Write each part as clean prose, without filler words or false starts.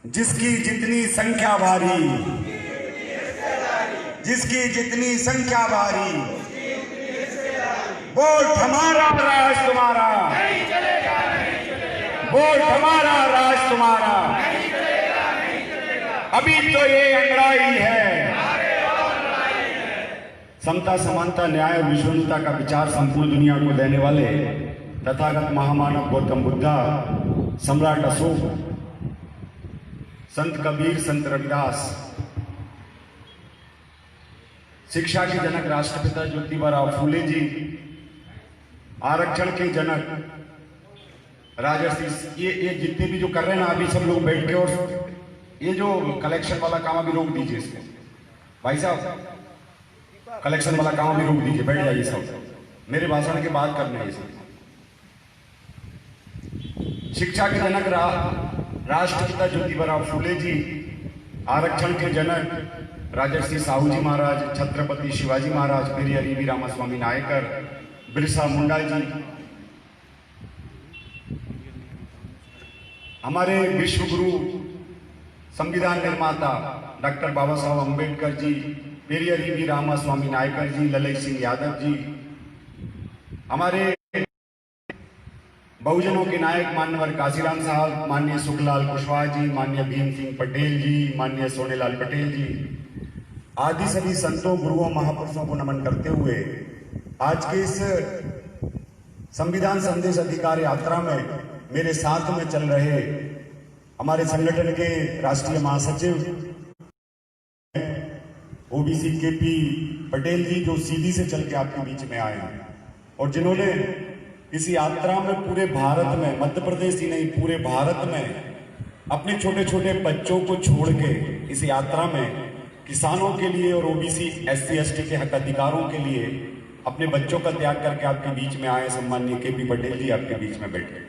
जिसकी जितनी संख्या भारी, जिसकी जितनी संख्या भारी, वोट हमारा राज तुम्हारा, वोट हमारा राज तुम्हारा। अभी तो ये अंगड़ाई है। समता, समानता, न्याय और विश्वता का विचार संपूर्ण दुनिया को देने वाले तथागत महामानव गौतम बुद्धा, सम्राट अशोक, संत कबीर, संत रविदास, शिक्षा के जनक राष्ट्रपिता ज्योतिबा फूले जी, आरक्षण के जनक राजर्षि, ये जितने भी जो कर रहे हैं ना अभी सब लोग बैठ के, और ये जो कलेक्शन वाला काम अभी रोक दीजिए इसको। भाई साहब कलेक्शन वाला काम अभी रोक दीजिए, बैठ जाइए सब, मेरे भाषण के बाद करने हैं सब। शिक्षा के जनक राष्ट्रपिता ज्योतिबा फूले जी, आरक्षण के जनक राजर्षि साहू जी महाराज, छत्रपति शिवाजी महाराज, पेरियार वी रामास्वामी नायकर, बिरसा मुंडा जी, हमारे विश्व गुरु संविधान निर्माता doctor Baba Saheb Ambedkar ji, Periyar we Ramaswamy Naikar जी, ललित सिंह यादव जी, हमारे बहुजनों के नायक मान्यवर काशीराम साहब, माननीय सुखलाल कुशवाहा जी, माननीय भीम सिंह पटेल जी, माननीय सोनेलाल पटेल जी, आदि सभी संतों, गुरुओं, महापुरुषों को नमन करते हुए आज के इस संविधान संदेश अधिकार यात्रा में मेरे साथ में चल रहे हमारे संगठन के राष्ट्रीय महासचिव ओबीसी केपी पटेल जी, जो सीधी से चल के आपके बीच में आए हैं और जिन्होंने इस यात्रा में पूरे भारत में, मध्य प्रदेश ही नहीं पूरे भारत में अपने छोटे छोटे बच्चों को छोड़ के इस यात्रा में किसानों के लिए और ओबीसी एससी एसटी के हक अधिकारों के लिए अपने बच्चों का त्याग करके आपके बीच में आए सम्माननीय केपी पटेल जी आपके बीच में बैठे।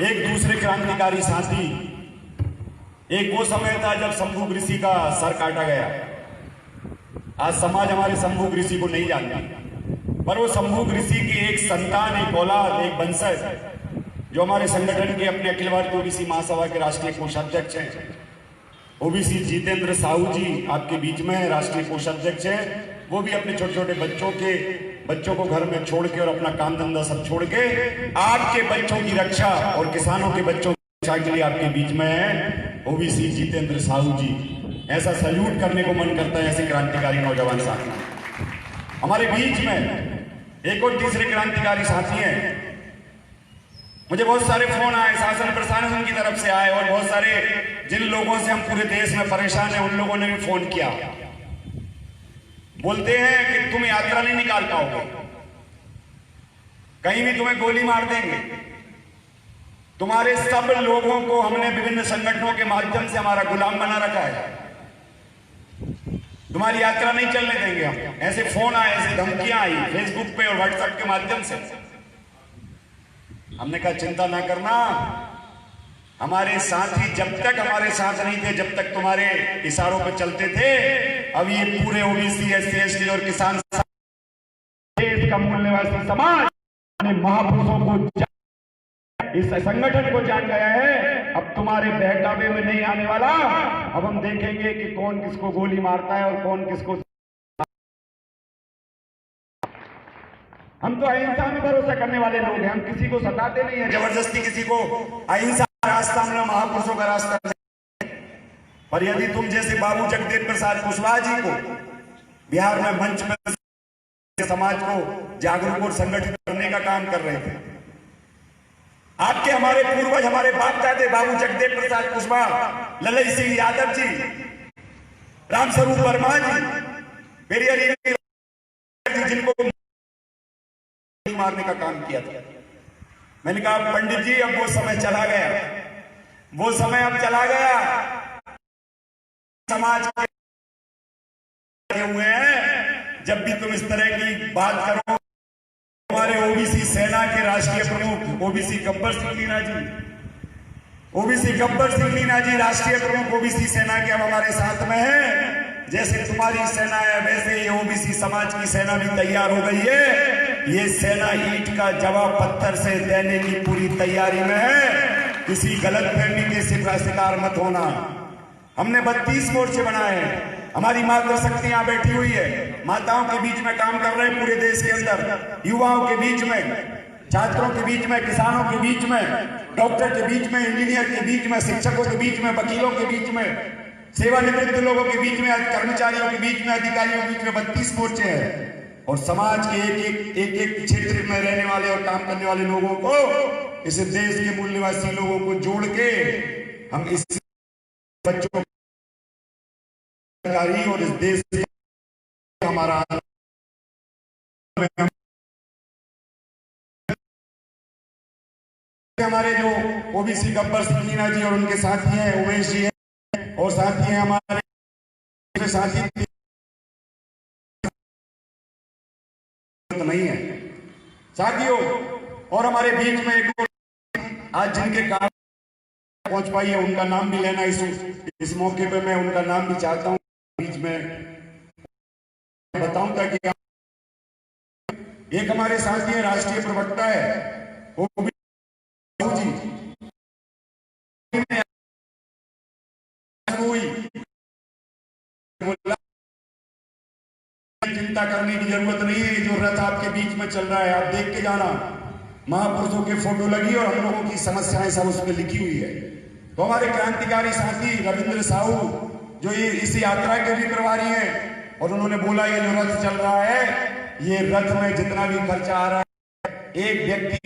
एक दूसरे क्रांतिकारी साथी, एक वो समय था जब शंभू ऋषि का सर काटा गया। आज समाज हमारे शंभू ऋषि को नहीं जानती, पर वो शंभू ऋषि की एक संतान, एक औलाद, एक वंशज जो हमारे संगठन के अपने अखिल भारतीय ओबीसी महासभा के राष्ट्रीय कोषाध्यक्ष हैं, ओबीसी जितेंद्र साहू जी आपके बीच में राष्ट्रीय कोषाध्यक्ष हैं। वो भी अपने छोटे छोटे बच्चों को घर में छोड़ के और अपना काम धंधा सब छोड़ के आपके बच्चों की रक्षा और किसानों के बच्चों की रक्षा के लिए आपके बीच में है ओबीसी जितेंद्र साहू जी। ऐसा सल्यूट करने को मन करता है ऐसे क्रांतिकारी नौजवान साथी। हमारे बीच में एक और तीसरे क्रांतिकारी साथी हैं। मुझे बहुत सारे फोन आए शासन प्रशासन की तरफ से आए, और बहुत सारे जिन लोगों से हम पूरे देश में परेशान हैं उन लोगों ने भी फोन किया। बोलते हैं कि तुम यात्रा नहीं निकाल पाओगे, कहीं भी तुम्हें गोली मार देंगे। तुम्हारे सब लोगों को हमने विभिन्न संगठनों के माध्यम से हमारा गुलाम बना रखा है, तुम्हारी यात्रा नहीं चलने देंगे हम। ऐसे फोन आए, ऐसे धमकियां आई फेसबुक पे और व्हाट्सएप के माध्यम से। हमने कहा चिंता ना करना, हमारे साथी जब तक हमारे साथ नहीं थे, जब तक तुम्हारे इशारों पर चलते थे, अब ये पूरे ओबीसी एससी एसटी और किसान देश का मूल निवासी समाज महापुरुषों को, इस संगठन को जान गया है। अब तुम्हारे बहकावे में नहीं आने वाला। अब हम देखेंगे कि कौन किसको गोली मारता है और कौन किसको। हम तो अहिंसा में भरोसा करने वाले लोग हैं, हम किसी को सताते नहीं है, जबरदस्ती किसी को। अहिंसा रास्ता में महापुरुषों का रास्ता नहीं। पर यदि तुम जैसे बाबू जगदेव प्रसाद कुशवाहा जी को बिहार में मंच में समाज को जागरूक और संगठित करने का काम कर रहे थे, आपके हमारे पूर्वज, हमारे बाप दादे बाबू जगदेव प्रसाद कुशवाहा, ललित सिंह यादव जी, रामस्वरूप वर्मा जी, पेरियार जी, जिनको मारने का काम किया था। मैंने कहा पंडित जी अब वो समय चला गया, वो समय अब चला गया। समाज के हुए हैं, जब भी तुम इस तरह की बात करो। हमारे ओबीसी सेना के राष्ट्रीय प्रमुख ओबीसी गब्बर सिंह मीणा जी, ओबीसी गब्बर सिंह मीणा जी राष्ट्रीय प्रमुख ओबीसी सेना के अब हमारे साथ में है। जैसे तुम्हारी सेना है वैसे ये ओबीसी समाज की सेना भी तैयार हो गई है। ये सेना ईंट का जवाब पत्थर से देने की पूरी तैयारी में है। किसी गलतफहमी के शिकार मत होना। हमने 32 मोर्चे बनाए हैं। हमारी मातृशक्ति यहाँ बैठी हुई है, माताओं के बीच में काम कर रहे हैं पूरे देश के अंदर, युवाओं के बीच में, छात्रों के बीच में, किसानों के बीच में, डॉक्टर के बीच में, इंजीनियर के बीच में, शिक्षकों के बीच में, वकीलों के बीच में, सेवानिवृत्त लोगों के बीच में, कर्मचारियों के बीच में, अधिकारियों के बीच में 32 मोर्चे हैं। और समाज के एक क्षेत्र में रहने वाले और काम करने वाले लोगों को, इस देश के मूल निवासी लोगों को जोड़ के हम इस बच्चों और इस देश से हमारा हमारे जो ओबीसी गब्बर सिंह मीना जी और उनके साथी हैं उमेश जी हैं, और साथी हैं हमारे साथी नहीं है साथियों। और हमारे बीच में एक आज जिनके काम पहुंच पाई है, उनका नाम भी लेना इस मौके पे मैं उनका नाम भी चाहता हूं बीच में बताऊं, ताकि एक हमारे साथी है, राष्ट्रीय प्रवक्ता है वो भी चिंता करने की जरूरत नहीं है। जो रथ आपके बीच में चल रहा है, आप देख के जाना, महापुरुषों के फोटो लगी और हम लोगों की समस्याएं सब उसमें लिखी हुई है। तो हमारे क्रांतिकारी साथी रविंद्र साहू जो ये इस यात्रा के भी प्रभारी हैं, और उन्होंने बोला ये जो रथ चल रहा है, ये रथ में जितना भी खर्चा आ रहा है, एक व्यक्ति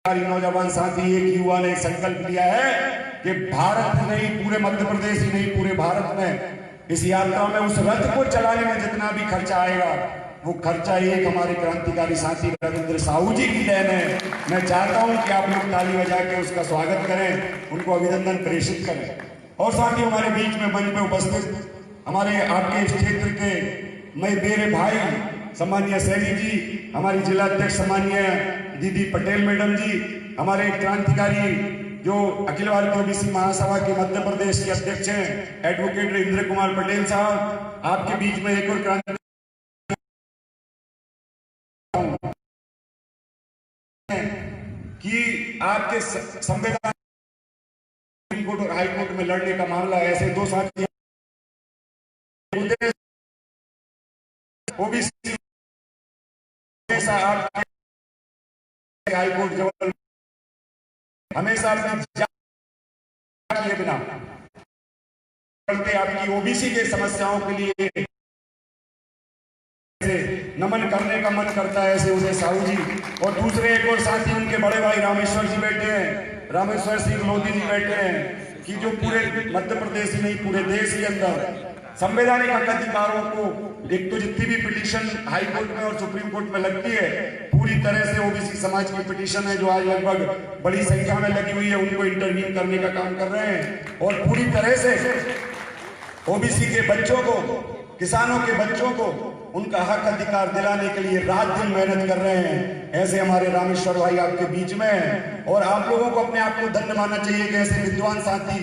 नौजवान साथी, एक युवा ने संकल्प लिया है कि भारत नहीं, पूरे मध्य प्रदेश ही नहीं, पूरे भारत में इस यात्रा में उस रथ को चलाने में जितना भी खर्चा आएगा, वो खर्चा एक हमारे क्रांतिकारी साथी रविंद्र साहू जी की देन है। मैं चाहता हूं कि आप लोग ताली बजा के उसका स्वागत करें, उनको अभिनंदन प्रेषित करें। और साथ ही हमारे बीच में मंच में उपस्थित हमारे आपके इस क्षेत्र के मेरे भाई सम्मानीय सैनी जी, हमारी जिला अध्यक्ष सम्मानीय दीदी पटेल मैडम जी, हमारे क्रांतिकारी जो अखिल भारतीय ओबीसी महासभा के मध्य प्रदेश के अध्यक्ष हैं एडवोकेट इंद्र कुमार पटेल साहब, आपके बीच में एक और क्रांति कि आपके संविधान सुप्रीम कोर्ट और हाई कोर्ट में लड़ने का मामला है। ऐसे दो साथी ओबीसी हमेशा हाई कोर्ट जबल हमेशा किए बिना आपकी ओबीसी के समस्याओं के लिए नमन करने का मन करता है, ऐसे उदय साहू जी। और दूसरे एक और साथी उनके बड़े भाई रामेश्वर जी बैठे हैं, रामेश्वर सिंह लोधी जी बैठे हैं, कि जो पूरे मध्य प्रदेश ही नहीं पूरे देश के अंदर संवैधानिक हक अधिकारों को, एक तो जितनी भी पिटीशन हाई कोर्ट में और सुप्रीम कोर्ट में लगती है, पूरी तरह से ओबीसी समाज की पिटीशन है जो आज लगभग बड़ी संख्या में लगी हुई है, उनको इंटरवीन करने का काम कर रहे हैं। और पूरी तरह से ओबीसी के बच्चों को, किसानों के बच्चों को उनका हक अधिकार दिलाने के लिए रात दिन मेहनत कर रहे हैं। ऐसे हमारे रामेश्वर भाई आपके बीच में हैं, और आप लोगों को अपने आप को धन्य मानना चाहिए कि ऐसे विद्वान साथी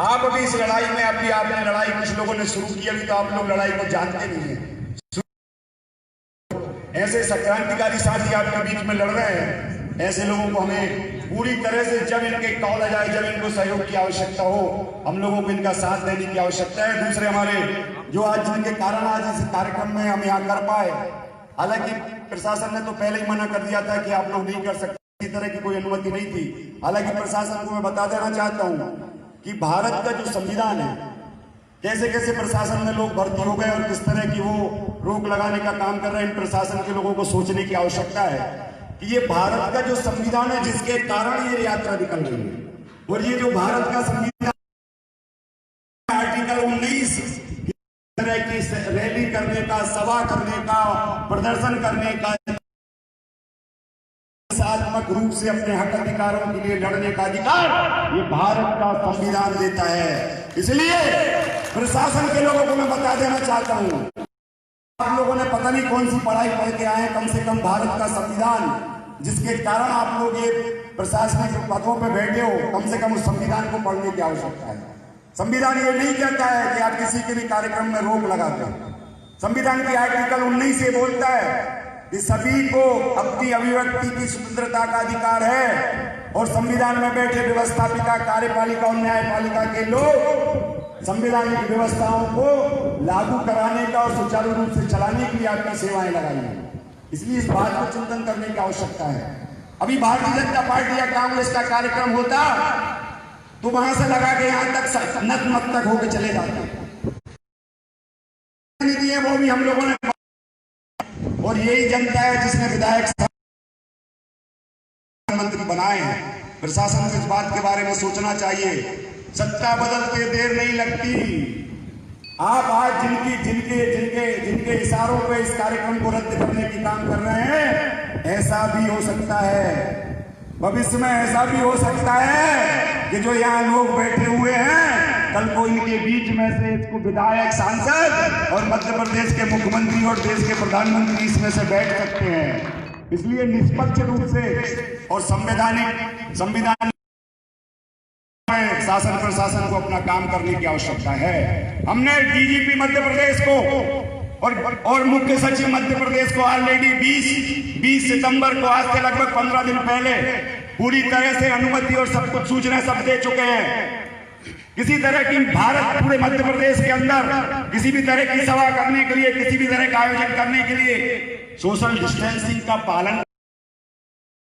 आप अभी इस लड़ाई में, अभी आपने लड़ाई कुछ लोगों ने शुरू की, अभी तो आप लोग लड़ाई को जानते नहीं है। ऐसे क्रांतिकारी साथी आपके बीच में लड़ रहे हैं, ऐसे लोगों को हमें पूरी तरह से, जब इनके कॉल आ जाए, जब इनको सहयोग की आवश्यकता हो, हम लोगों को इनका साथ देने की आवश्यकता है। दूसरे हमारे जो आज जिनके कारण आज इस कार्यक्रम में हम यहाँ कर पाए, हालांकि प्रशासन ने तो पहले ही मना कर दिया था कि आप लोग नहीं कर सकते, इस तरह की कोई अनुमति नहीं थी। हालांकि प्रशासन को मैं बता देना चाहता हूँ कि भारत का जो संविधान है, कैसे कैसे प्रशासन में लोग भर्ती हो गए और किस तरह की वो रोक लगाने का काम कर रहे हैं, इन प्रशासन के लोगों को सोचने की आवश्यकता है कि ये भारत का जो संविधान है जिसके कारण ये यात्रा निकल रही है, और ये जो भारत का संविधान आर्टिकल 19 तरह की रैली करने का, सभा करने का, प्रदर्शन करने का, हिंसात्मक रूप से अपने हक अधिकारों के लिए लड़ने का अधिकार ये भारत का संविधान देता है। इसलिए प्रशासन के लोगों को मैं बता देना चाहता हूं, आप लोगों ने पता नहीं कौन सी पढ़ाई पढ़ के आए, कम से कम भारत का संविधान जिसके कारण आप लोग ये प्रशासनिक पदों पर बैठे हो, कम से कम उस संविधान को पढ़ने की आवश्यकता है। संविधान ये नहीं कहता है कि आप किसी के भी कार्यक्रम में रोक लगाते हैं। संविधान की आर्टिकल 19 से बोलता है कि सभी को अपनी अभिव्यक्ति की स्वतंत्रता का अधिकार है, और संविधान में बैठे व्यवस्थापिका, कार्यपालिका और न्यायपालिका के लोग संवैधानिक व्यवस्थाओं को लागू कराने का और सुचारू रूप से चलाने के लिए अपनी सेवाएं लगाई हैं। इसलिए इस बात को चिंतन करने की आवश्यकता है। अभी भारतीय जनता पार्टी या कांग्रेस का कार्यक्रम होता तो वहां से लगा के यहां तक नतमस्तक होकर चले जाते। नीति है वो भी हम लोगों ने, और यही जनता है जिसने विधायक मंत्री बनाए हैं। प्रशासन को इस बात के बारे में सोचना चाहिए। सत्ता बदलते देर नहीं लगती। आप आज जिनके इशारों पे इस कार्यक्रम को रद्द करने की काम कर रहे हैं, ऐसा भी हो सकता है भविष्य में, ऐसा भी हो सकता है कि जो यहाँ लोग बैठे हुए हैं कल को इनके बीच में से इसको विधायक, सांसद और मध्य प्रदेश के मुख्यमंत्री और देश के प्रधानमंत्री इसमें से बैठ सकते हैं। इसलिए निष्पक्ष रूप से और संविधान शासन प्रशासन को अपना काम करने की आवश्यकता है। हमने डीजीपी मध्य प्रदेश को और मुख्य सचिव मध्य प्रदेश को ऑलरेडी 20 सितंबर को, आज से लगभग 15 दिन पहले पूरी तरह से अनुमति और सब कुछ सूचना सब दे चुके हैं। किसी तरह की भारत पूरे मध्य प्रदेश के अंदर किसी भी तरह की सभा करने के लिए, किसी भी तरह का आयोजन करने के लिए सोशल डिस्टेंसिंग का पालन